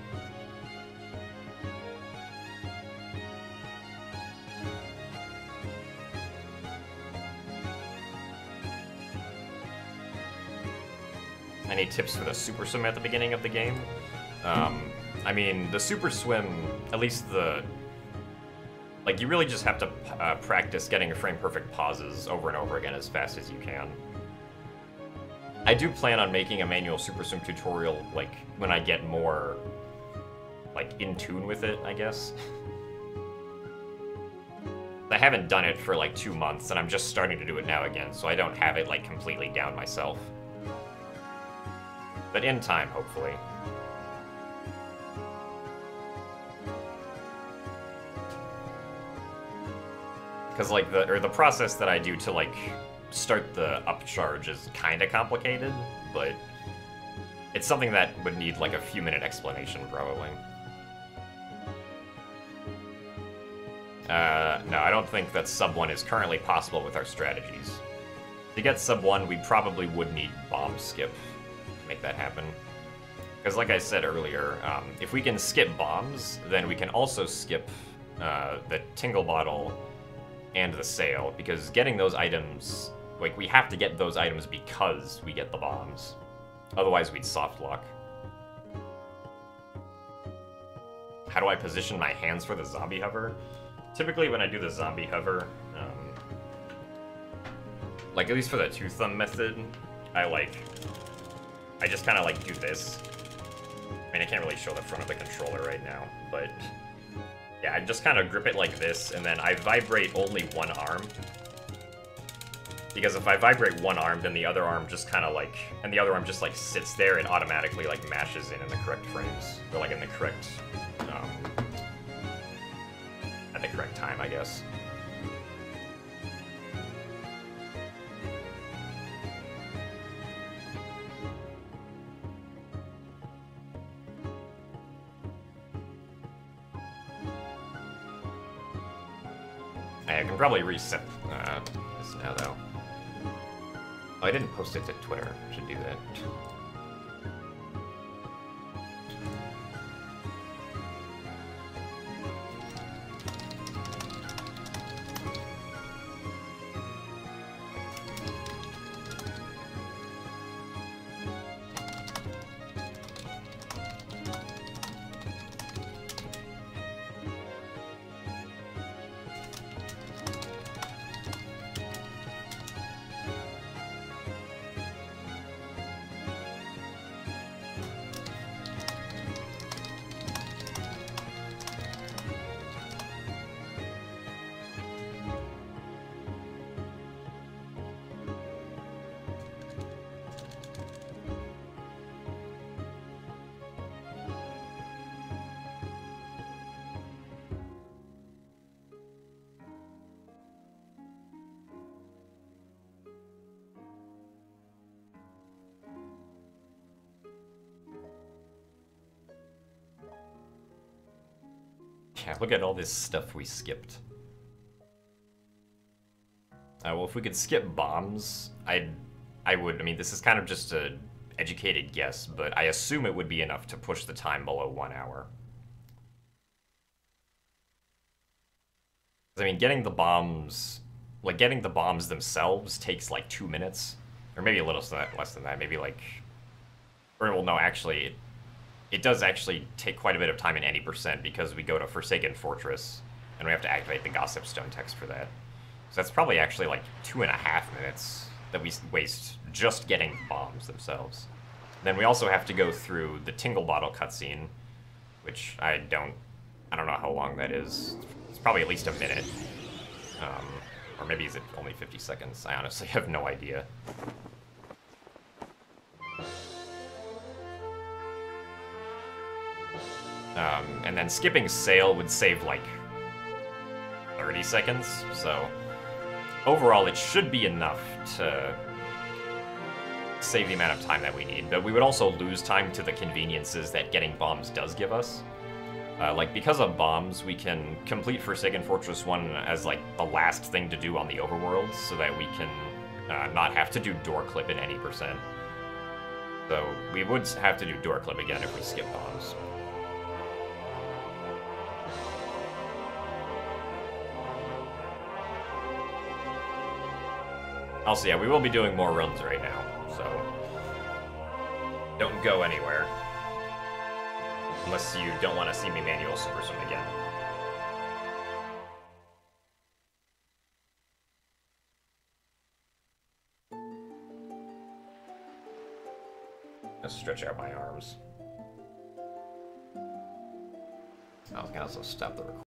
any tips for the super swim at the beginning of the game. I mean, the super swim, at least the... Like, you really just have to practice getting frame-perfect pauses over and over again as fast as you can. I do plan on making a manual super swim tutorial, like, when I get more, like, in tune with it, I guess. I haven't done it for, like, 2 months, and I'm just starting to do it now again, so I don't have it, like, completely down myself. But in time, hopefully. Because, like, the process that I do to, like, start the upcharge is kind of complicated, but it's something that would need, like, a few-minute explanation, probably. No, I don't think that sub 1 is currently possible with our strategies. To get sub 1, we probably would need bomb skip to make that happen. Because like I said earlier, if we can skip bombs, then we can also skip the Tingle Bottle and the Sail, because getting those items, like, we have to get those items because we get the bombs. Otherwise, we'd soft lock. How do I position my hands for the zombie hover? Typically, when I do the zombie hover, like, at least for the two-thumb method, I just kind of, like, do this. I mean, I can't really show the front of the controller right now, but yeah, I just kind of grip it like this, and then I vibrate only one arm. Because if I vibrate one arm, then the other arm just kind of, like, and the other arm just, like, sits there and automatically, like, mashes in the correct frames. Or, like, in the correct, at the correct time, I guess. I can probably reset this now, though. Oh, I didn't post it to Twitter. Should do that. Yeah, look at all this stuff we skipped. Well, if we could skip bombs, I mean, this is kind of just a educated guess, but I assume it would be enough to push the time below 1 hour. I mean, getting the bombs themselves takes like 2 minutes, or maybe a little less than that, maybe like, or well, no, actually, it does actually take quite a bit of time in any percent, because we go to Forsaken Fortress, and we have to activate the Gossip Stone text for that. So that's probably actually like 2.5 minutes that we waste just getting bombs themselves. Then we also have to go through the Tingle Bottle cutscene, which I don't know how long that is. It's probably at least a minute. Or maybe is it only 50 seconds? I honestly have no idea. And then skipping Sail would save like 30 seconds, so overall it should be enough to save the amount of time that we need, but we would also lose time to the conveniences that getting bombs does give us. Like, because of bombs, we can complete Forsaken Fortress 1 as, like, the last thing to do on the overworld, so that we can not have to do door clip in any percent. So we would have to do door clip again if we skip bombs. Also, yeah, we will be doing more runs right now, so Don't go anywhere. Unless you don't want to see me manual super swim again. Let's stretch out my arms. I can also stop the recording.